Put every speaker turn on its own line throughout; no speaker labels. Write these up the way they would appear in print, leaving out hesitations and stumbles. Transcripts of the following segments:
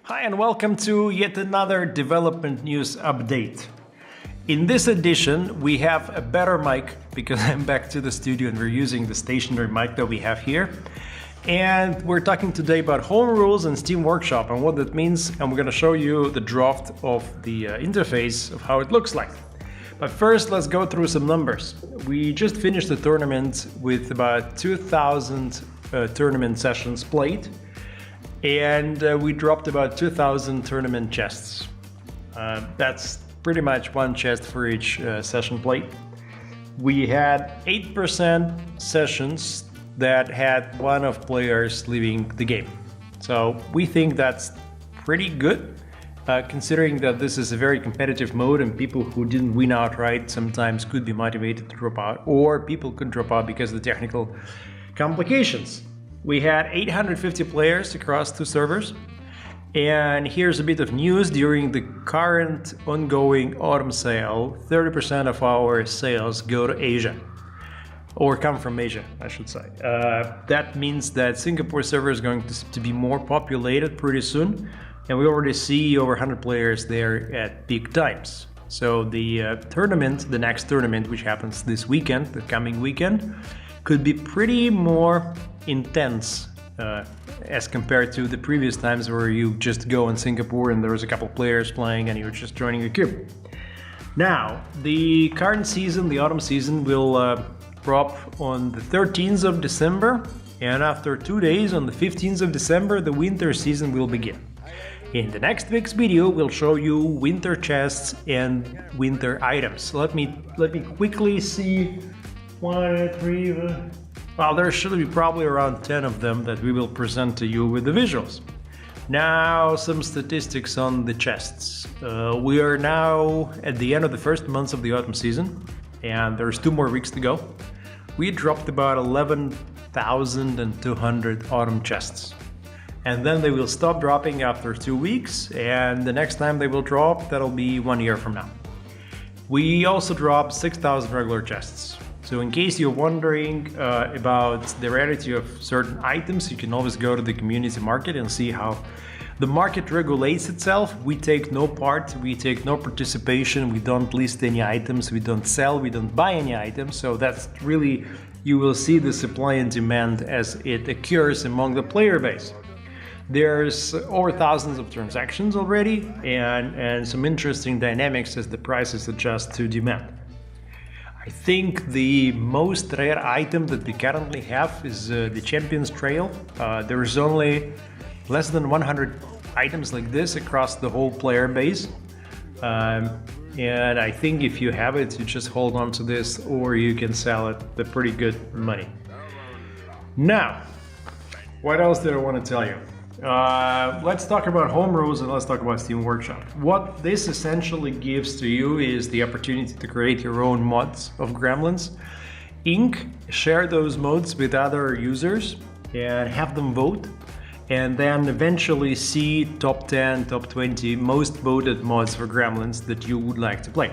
Hi and welcome to yet another development news update. In this edition we have a better mic because I'm back to the studio and we're using the stationary mic that we have here. And we're talking today about home rules and Steam Workshop and what that means, and we're going to show you the draft of the interface of how it looks like. But first let's go through some numbers. We just finished the tournament with about 2,000 tournament sessions played. And we dropped about 2,000 tournament chests. That's pretty much one chest for each session played. We had 8% sessions that had one of players leaving the game. So we think that's pretty good, considering that this is a very competitive mode and people who didn't win outright sometimes could be motivated to drop out, or people could drop out because of the technical complications. We had 850 players across two servers, and here's a bit of news. During the current ongoing autumn sale, 30% of our sales go to Asia, or come from Asia, I should say. That means that Singapore server is going to be more populated pretty soon, and we already see over 100 players there at peak times. So the tournament, the next tournament, which happens this weekend, the coming weekend, could be pretty more intense as compared to the previous times where you just go in Singapore and there was a couple players playing and you're just joining a queue. Now, the current season, the autumn season, will drop on the 13th of December, and after 2 days, on the 15th of December, the winter season will begin. In the next week's video, we'll show you winter chests and winter items. Let me quickly see. 1, 3, well, there should be probably around 10 of them that we will present to you with the visuals. Now, some statistics on the chests. We are now at the end of the first months of the autumn season, and there's 2 more weeks to go. We dropped about 11,200 autumn chests. And then they will stop dropping after 2 weeks, and the next time they will drop, that'll be 1 year from now. We also dropped 6,000 regular chests. So in case you're wondering about the rarity of certain items, you can always go to the community market and see how the market regulates itself. We take no part, we take no participation, we don't list any items, we don't sell, we don't buy any items. So that's really, you will see the supply and demand as it occurs among the player base. There's over thousands of transactions already and some interesting dynamics as the prices adjust to demand. I think the most rare item that we currently have is the Champion's Trail. There is only less than 100 items like this across the whole player base. And I think if you have it, you just hold on to this, or you can sell it for pretty good money. Now, what else did I want to tell you? Let's talk about home rules and let's talk about Steam Workshop. What this essentially gives to you is the opportunity to create your own mods of Gremlins, share those mods with other users and have them vote, and then eventually see top 10, top 20 most voted mods for Gremlins that you would like to play.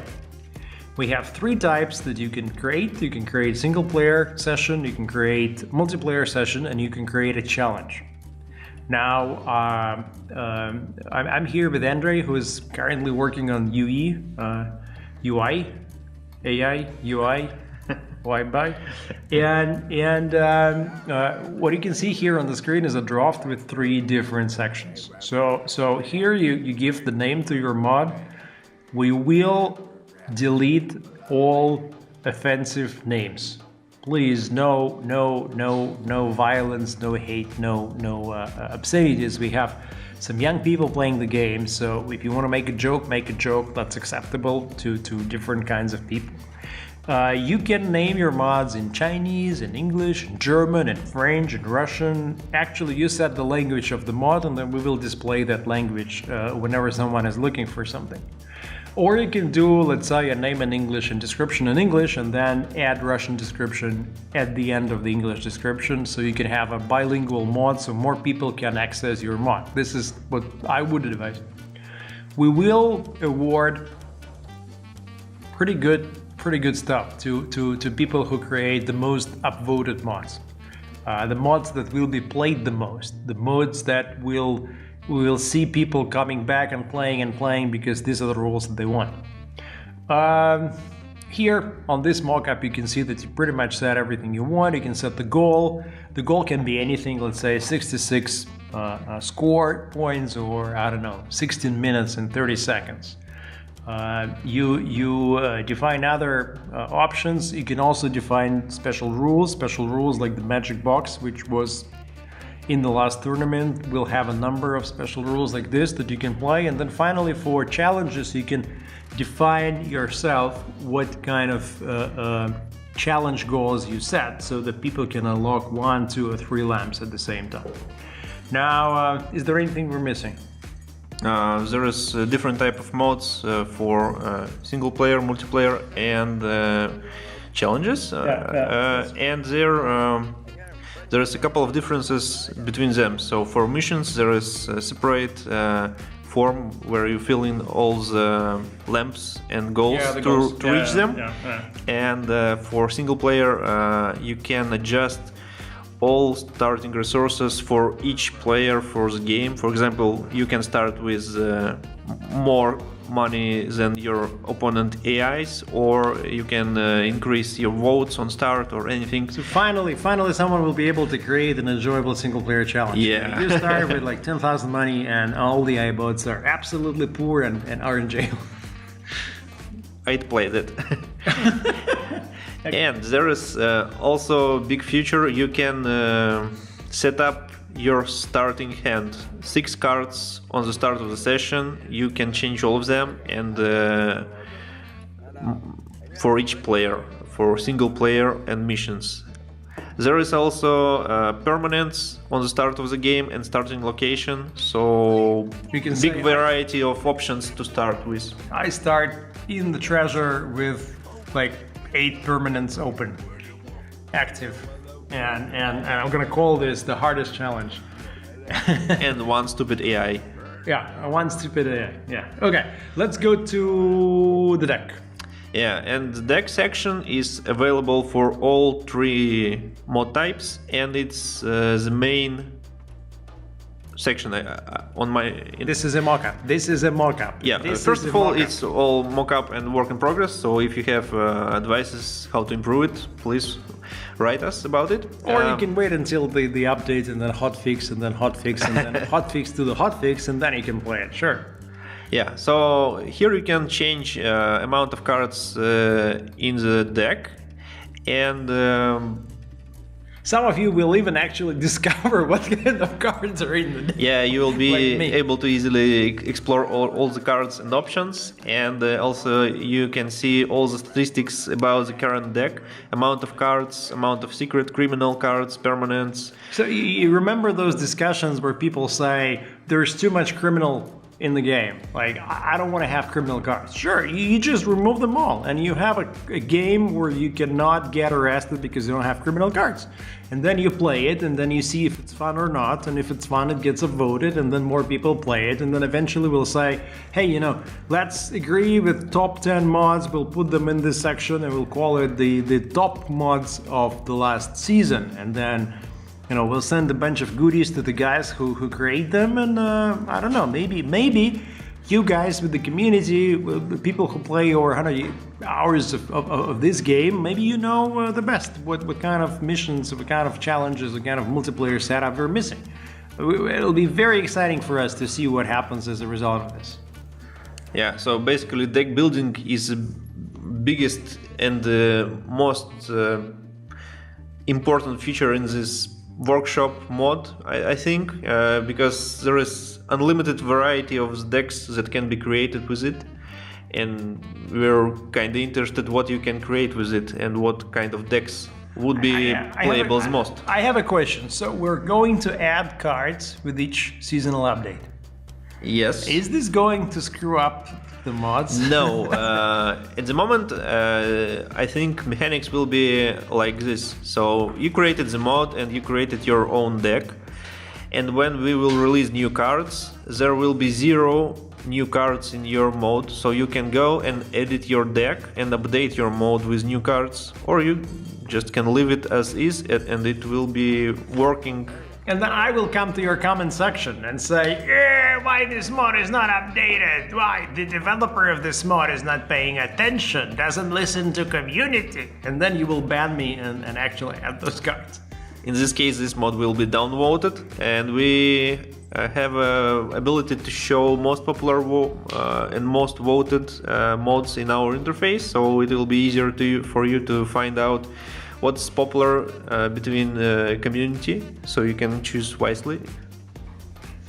We have 3 types that you can create. You can create a single player session, you can create a multiplayer session, and you can create a challenge. Now, I'm here with Andre, who is currently working on UI, AI, UI, Y-by. And what you can see here on the screen is a draft with 3 different sections. So here you give the name to your mod. We will delete all offensive names. Please, no violence, no hate, no obscenities. We have some young people playing the game, so if you want to make a joke, that's acceptable to different kinds of people. You can name your mods in Chinese, in English, in German, in French, in Russian. Actually, you set the language of the mod, and then we will display that language whenever someone is looking for something. Or you can do, let's say, a name in English and description in English, and then add Russian description at the end of the English description, so you can have a bilingual mod so more people can access your mod. This is what I would advise. We will award pretty good stuff to people who create the most upvoted mods. The mods that will be played the most, the mods that will we will see people coming back and playing because these are the rules that they want. Here on this mockup, you can see that you pretty much set everything you want. You can set the goal. The goal can be anything, let's say 66 score points, or I don't know, 16 minutes and 30 seconds. You define other options. You can also define special rules like the magic box, which was in the last tournament. We'll have a number of special rules like this that you can play. And then finally, for challenges, you can define yourself what kind of challenge goals you set, so that people can unlock 1, 2, or 3 lamps at the same time. Now, is there anything we're missing?
There is a different type of modes for single player, multiplayer, and challenges. And there is a couple of differences between them. So for missions, there is a separate form where you fill in all the lamps and goals to reach them. And for single player, you can adjust all starting resources for each player for the game. For example, you can start with more money than your opponent AIs, or you can increase your votes on start or anything.
So finally someone will be able to create an enjoyable single player challenge.
Yeah.
You start with like 10,000 money and all the AI bots are absolutely poor and are in jail.
I'd play that. And there is also a big feature. You can set up your starting hand. 6 cards on the start of the session. You can change all of them, and for each player, for single player and missions. There is also permanence on the start of the game and starting location, so big variety of options to start with.
I start in the treasure with like 8 permanents open, active, and I'm gonna call this the hardest challenge.
And 1 stupid AI.
Yeah, 1 stupid AI. Yeah. Okay, let's go to the deck.
Yeah, and the deck section is available for all 3 mod types, and it's the main section on my...
This is a mockup.
Yeah, first of all, it's all mockup and work in progress, so if you have advices how to improve it, please write us about it.
Or you can wait until the update, and then hotfix, and then hotfix, and then hotfix to the hotfix, and then you can play it, sure.
Yeah, so here you can change amount of cards in the deck, and
some of you will even actually discover what kind of cards are in the deck.
Yeah, you will be able to easily explore all the cards and options, and also you can see all the statistics about the current deck, amount of cards, amount of secret criminal cards, permanents.
So you remember those discussions where people say there's too much criminal in the game, like I don't want to have criminal cards. Sure, you just remove them all and you have a game where you cannot get arrested because you don't have criminal cards, and then you play it and then you see if it's fun or not, and if it's fun it gets voted, and then more people play it, and then eventually we'll say, hey, let's agree with top 10 mods, we'll put them in this section and we'll call it the top mods of the last season, and then we'll send a bunch of goodies to the guys who create them, and I don't know, maybe you guys with the community, with the people who play over 100 hours of this game, maybe you know the best, what kind of missions, what kind of challenges, what kind of multiplayer setup we're missing. It'll be very exciting for us to see what happens as a result of this.
Yeah, so basically deck building is the biggest and most important feature in this workshop mod, I think, because there is unlimited variety of decks that can be created with it, and we're kind of interested what you can create with it and what kind of decks would be playable the most.
I have a question. So we're going to add cards with each seasonal update.
Yes.
Is this going to screw up the mods?
No. At the moment, I think mechanics will be like this. So you created the mod and you created your own deck. And when we will release new cards, there will be 0 new cards in your mode. So you can go and edit your deck and update your mode with new cards. Or you just can leave it as is, and it will be working
And then I will come to your comment section and say, yeah, why this mod is not updated? Why the developer of this mod is not paying attention, doesn't listen to community? And then you will ban me and actually add those cards.
In this case, this mod will be downvoted, and we have ability to show most popular and most voted mods in our interface, so it will be easier for you to find out what's popular between community, so you can choose wisely.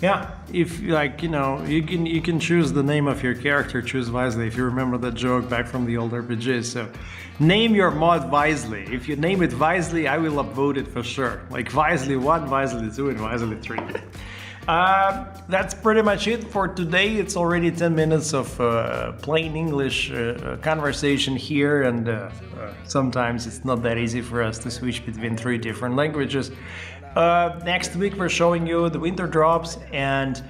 Yeah, if like you can choose the name of your character, choose wisely. If you remember that joke back from the old RPGs, so name your mod wisely. If you name it wisely, I will upvote it for sure. Like Wisely 1, Wisely 2, and Wisely 3. That's pretty much it for today. It's already 10 minutes of plain English conversation here, and sometimes it's not that easy for us to switch between 3 different languages. Next week we're showing you the winter drops and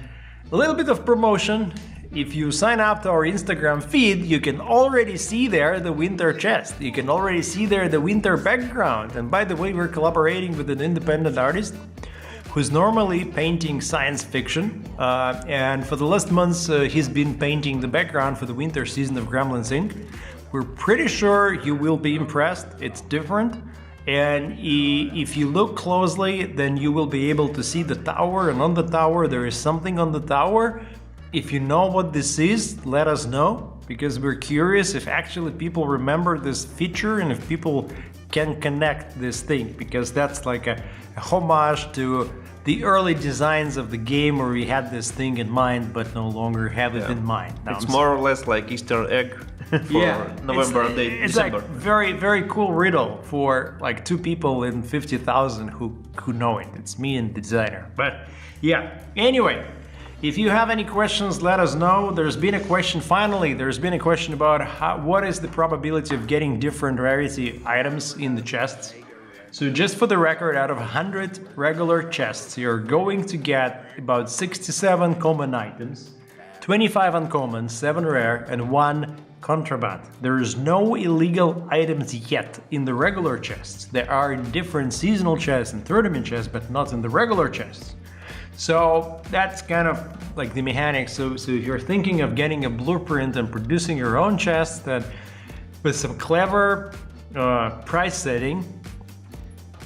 a little bit of promotion. If you sign up to our Instagram feed, you can already see there the winter chest. You can already see there the winter background. And by the way, we're collaborating with an independent artist who's normally painting science fiction, and for the last months he's been painting the background for the winter season of Gremlins Inc. We're pretty sure you will be impressed. It's different, and if you look closely, then you will be able to see the tower, and on the tower there is something on the tower. If you know what this is, let us know, because we're curious if actually people remember this feature and if people can connect this thing, because that's like a homage to the early designs of the game where we had this thing in mind but no longer have it in mind. Now,
it's more or less like Easter egg for November and December.
Like very, very cool riddle for like 2 people in 50,000 who know it. It's me and the designer. But yeah, anyway, if you have any questions, let us know. There's been a question about what is the probability of getting different rarity items in the chests. So just for the record, out of 100 regular chests, you're going to get about 67 common items, 25 uncommon, 7 rare, and 1 contraband. There is no illegal items yet in the regular chests. There are in different seasonal chests and tournament chests, but not in the regular chests. So that's kind of like the mechanics. So if you're thinking of getting a blueprint and producing your own chest, that with some clever price setting,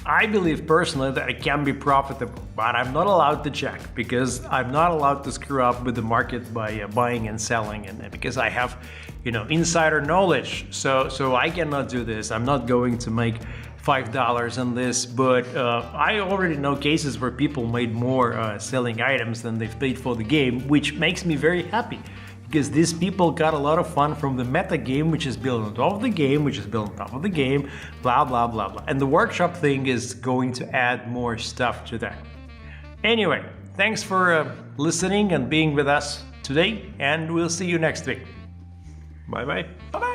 I believe personally that it can be profitable, but I'm not allowed to check because I'm not allowed to screw up with the market by buying and selling, and because I have, insider knowledge. So I cannot do this. I'm not going to make $5 on this, but I already know cases where people made more selling items than they've paid for the game, which makes me very happy. Because these people got a lot of fun from the meta game, which is built on top of the game, which is built on top of the game, blah, blah, blah, blah. And the workshop thing is going to add more stuff to that. Anyway, thanks for listening and being with us today, and we'll see you next week.
Bye-bye.
Bye-bye.